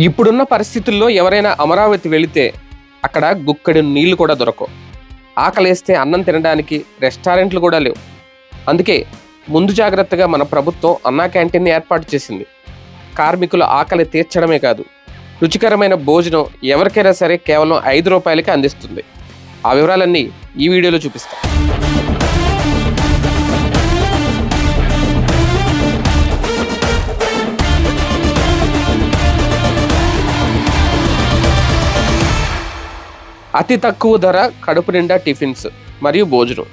ఇప్పుడున్న పరిస్థితుల్లో ఎవరైనా అమరావతి వెళితే అక్కడ గుక్కడి నీళ్లు కూడా దొరకవు. ఆకలేస్తే అన్నం తినడానికి రెస్టారెంట్లు కూడా లేవు. అందుకే ముందు జాగ్రత్తగా మన ప్రభుత్వం అన్నా క్యాంటీన్ని ఏర్పాటు చేసింది. కార్మికుల ఆకలి తీర్చడమే కాదు, రుచికరమైన భోజనం ఎవరికైనా సరే కేవలం 5 రూపాయలకి అందిస్తుంది. ఆ వివరాలన్నీ ఈ వీడియోలో చూపిస్తాం. అతి తక్కువ ధర, కడుపు నిండా టిఫిన్స్ మరియు భోజనం,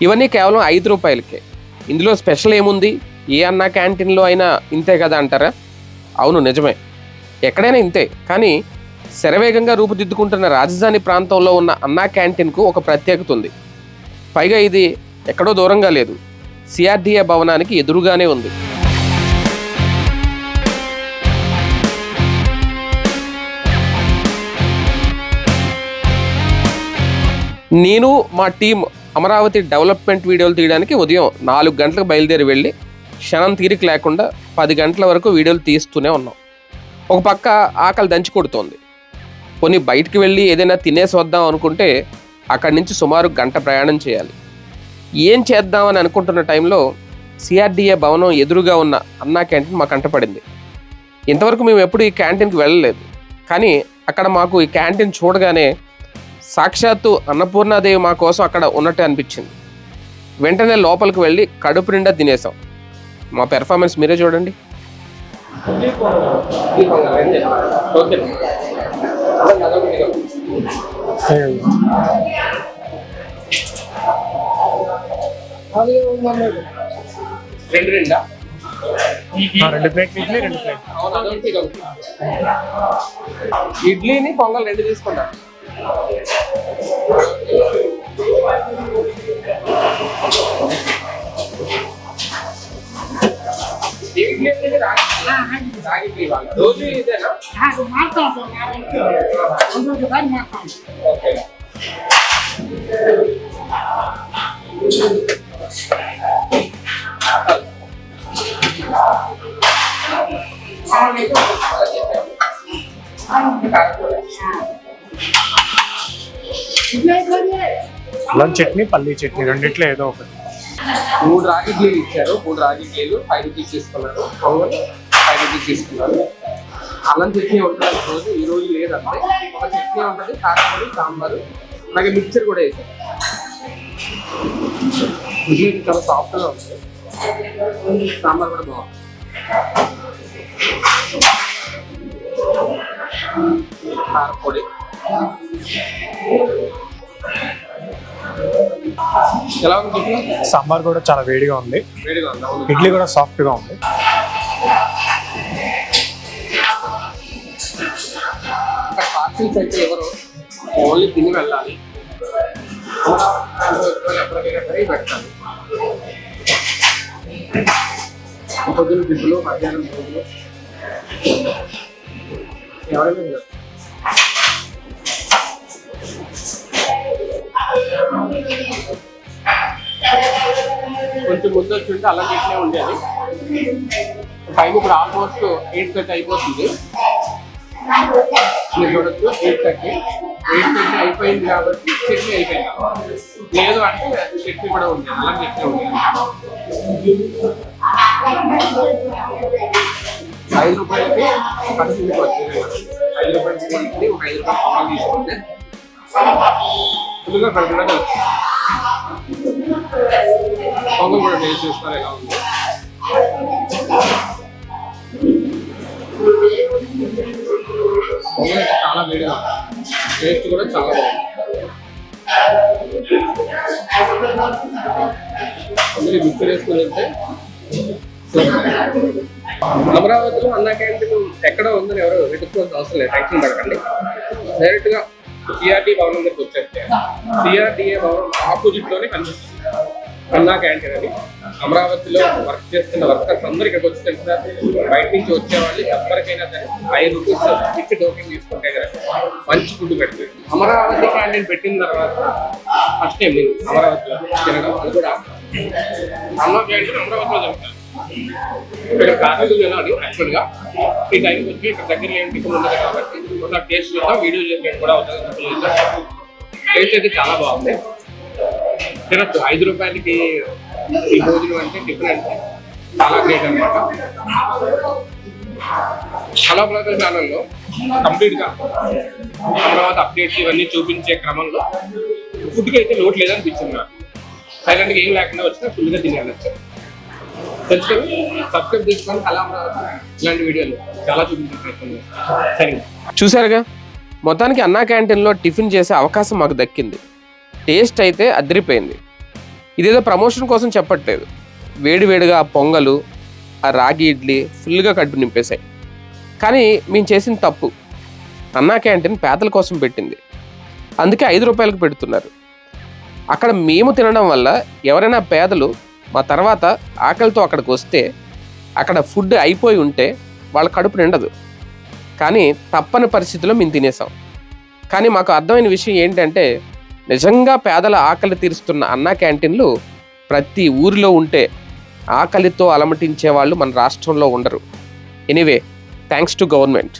ఇవన్నీ కేవలం 5 రూపాయలకే. ఇందులో స్పెషల్ ఏముంది? ఏ అన్నా క్యాంటీన్లో అయినా ఇంతే కదా అంటారా? అవును, నిజమే, ఎక్కడైనా ఇంతే. కానీ శరవేగంగా రూపుదిద్దుకుంటున్న రాజధాని ప్రాంతంలో ఉన్న అన్నా క్యాంటీన్కు ఒక ప్రత్యేకత ఉంది. పైగా ఇది ఎక్కడో దూరంగా లేదు, సిఆర్డీఏ భవనానికి ఎదురుగానే ఉంది. నేను మా టీం అమరావతి డెవలప్మెంట్ వీడియోలు తీయడానికి ఉదయం 4 గంటలకు బయలుదేరి వెళ్ళి క్షణం తీరిక లేకుండా 10 గంటల వరకు వీడియోలు తీస్తూనే ఉన్నాం. ఒక పక్క ఆకలి దంచి కొడుతోంది. కొన్ని బయటికి వెళ్ళి ఏదైనా తినేసి వద్దాం అనుకుంటే అక్కడి నుంచి సుమారు గంట ప్రయాణం చేయాలి. ఏం చేద్దామని అనుకుంటున్న టైంలో సిఆర్డీఏ భవనం ఎదురుగా ఉన్న అన్నా క్యాంటీన్ మాకు కంటపడింది. ఇంతవరకు మేము ఎప్పుడు ఈ క్యాంటీన్కి వెళ్ళలేదు, కానీ అక్కడ మాకు ఈ క్యాంటీన్ చూడగానే సాక్షాత్తు అన్నపూర్ణాదేవి మా కోసం అక్కడ ఉన్నట్టు అనిపించింది. వెంటనే లోపలికి వెళ్ళి కడుపు నిండా తినేసాం. మా పెర్ఫార్మెన్స్ మీరే చూడండి. ఇడ్లీని పొంగల్ 2 తీసుకుంటా. రోజు ఇదేనా? అల్లం చట్నీ, పల్లీ చట్నీ రెండిట్లో ఏదో ఒకటి. 3 రాగి ఇడ్లీలు ఇచ్చారు. 3 రాగి ఇడ్లీలు 5 రూపీస్ తీసుకున్నారు. పొంగల్ 5 రూపీస్ తీసుకున్నారు. అల్లం చట్నీ ఉంటుంది రోజు, ఈ రోజు లేదంటే ఒక చట్నీ ఉంటుంది, కాకపొడి, సాంబారు, అలాగే మిక్చర్ కూడా వేసారు. ఇడ్లీ చాలా సాఫ్ట్గా ఉంటుంది, సాంబార్ కూడా బాగుంది. కారపొడి ఎలా ఉంది? సాంబార్ కూడా చాలా వేడిగా ఉంది. ఇడ్లీ కూడా సాఫ్ట్ గా ఉంది. పార్సిల్స్ అయితే ఎవరు ఓన్లీ తిని వెళ్ళాలి, ఎప్పటికైనా సరే పెట్టాలి. పొద్దున టిప్పులు, మధ్యాహ్నం రోజులు ఎవరైనా కొంచెం ముందు వచ్చి ఉంటే అలా చట్నీ ఉండేది. టైం ఇప్పుడు ఆల్మోస్ట్ 8:30 అయిపోతుంది. మీరు చూడొచ్చు 8:30 అయిపోయింది కాబట్టి చట్నీ అయిపోయింది. లేదు అంటే చట్నీ కూడా ఉంది, అలా చట్నీ ఉంది. 5 రూపాయలకి కడుపుకి వచ్చింది. 5 రూపాయలకి ఇడ్లీ, ఒక 5 రూపాయలు పొంగల్ తీసుకుంటే ఫుల్గా కడుపులో పొంగల్ కూడా టేస్ట్ చూస్తారు ఎలా ఉంది. పొంగల్ చాలా వేడిగా, టేస్ట్ కూడా చాలా బాగుంది. అందులో మిక్సర్ వేసుకుని వెళ్తే అమరావతిలో అన్నా క్యాంటీన్ ఎక్కడ ఉందని ఎవరు వెతుక్కోవాల్సిన అవసరం లేదు, టెన్షన్ పడకండి. డైరెక్ట్గా సిఆర్డీ భవనం దగ్గరికి వచ్చేస్తే సిఆర్డీఏ భవనం ఆపోజిట్ లోనే కనిపిస్తుంది అన్నా క్యాంటీన్ అని. అమరావతిలో వర్క్ చేస్తున్న వర్కర్స్ అందరూ ఇక్కడికి వచ్చి బయట నుంచి వచ్చేవాళ్ళు ఎవరికైనా సరే 5 రూపీస్ ఇచ్చి టోకెన్ తీసుకుంటే మంచి ఫుడ్ పెడుతుంది. అమరావతి క్యాంటీన్ పెట్టిన తర్వాత ఫస్ట్ టైం నేను అమరావతిలో తినడం, అది కూడా అన్నా క్యాంటీన్ అమరావతిలో జరుగుతుంది. ఇక్కడ కార్మికులు తినాలి యాక్చువల్గా. ఈ టైంకి వచ్చి ఇక్కడ దగ్గర ఏం టిఫిన్ ఉండదు కాబట్టి ఒకసారి టేస్ట్ చూద్దాం, వీడియో చేసేది కూడా అవుతుంది. టేస్ట్ అయితే చాలా బాగుంది, తినచ్చు. 5 రూపాయలకి ఈ భోజనం అంటే టిఫిన్ అంటే చాలా గ్రేట్ అనమాట. హలో బ్రదర్ ఛానల్లో కంప్లీట్గా అమరావతి అప్డేట్స్ ఇవన్నీ చూపించే క్రమంలో ఫుడ్కి అయితే లోటు లేదనిపించింది నాకు. సైలెంట్గా ఏం లేకుండా వచ్చినా ఫుల్గా తినేయచ్చు. తెలుసుకొని సబ్స్క్రైబ్ చేసుకొని హలో అమరావతి ఇలాంటి వీడియోలు చాలా చూపించే ప్రయత్నం చేస్తాను. సరే, చూసారుగా, మొత్తానికి అన్నా క్యాంటీన్లో టిఫిన్ చేసే అవకాశం మాకు దక్కింది. టేస్ట్ అయితే అదిరిపోయింది. ఇదేదో ప్రమోషన్ కోసం చెప్పట్లేదు. వేడివేడిగా ఆ పొంగలు, ఆ రాగి ఇడ్లీ ఫుల్గా కడుపు నింపేశాయి. కానీ మేము చేసిన తప్పు. అన్నా క్యాంటీన్ పేదల కోసం పెట్టింది, అందుకే 5 రూపాయలకు పెడుతున్నారు. అక్కడ మేము తినడం వల్ల ఎవరైనా పేదలు మా తర్వాత ఆకలితో అక్కడికి వస్తే అక్కడ ఫుడ్ అయిపోయి ఉంటే వాళ్ళ కడుపు నిండదు. కానీ తప్పని పరిస్థితిలో మేము తినేసాం. కానీ మాకు అర్థమైన విషయం ఏంటంటే, నిజంగా పేదల ఆకలి తీరుస్తున్న అన్నా క్యాంటీన్లు ప్రతి ఊరిలో ఉంటే ఆకలితో అలమటించే వాళ్ళు మన రాష్ట్రంలో ఉండరు. Anyway, thanks to government.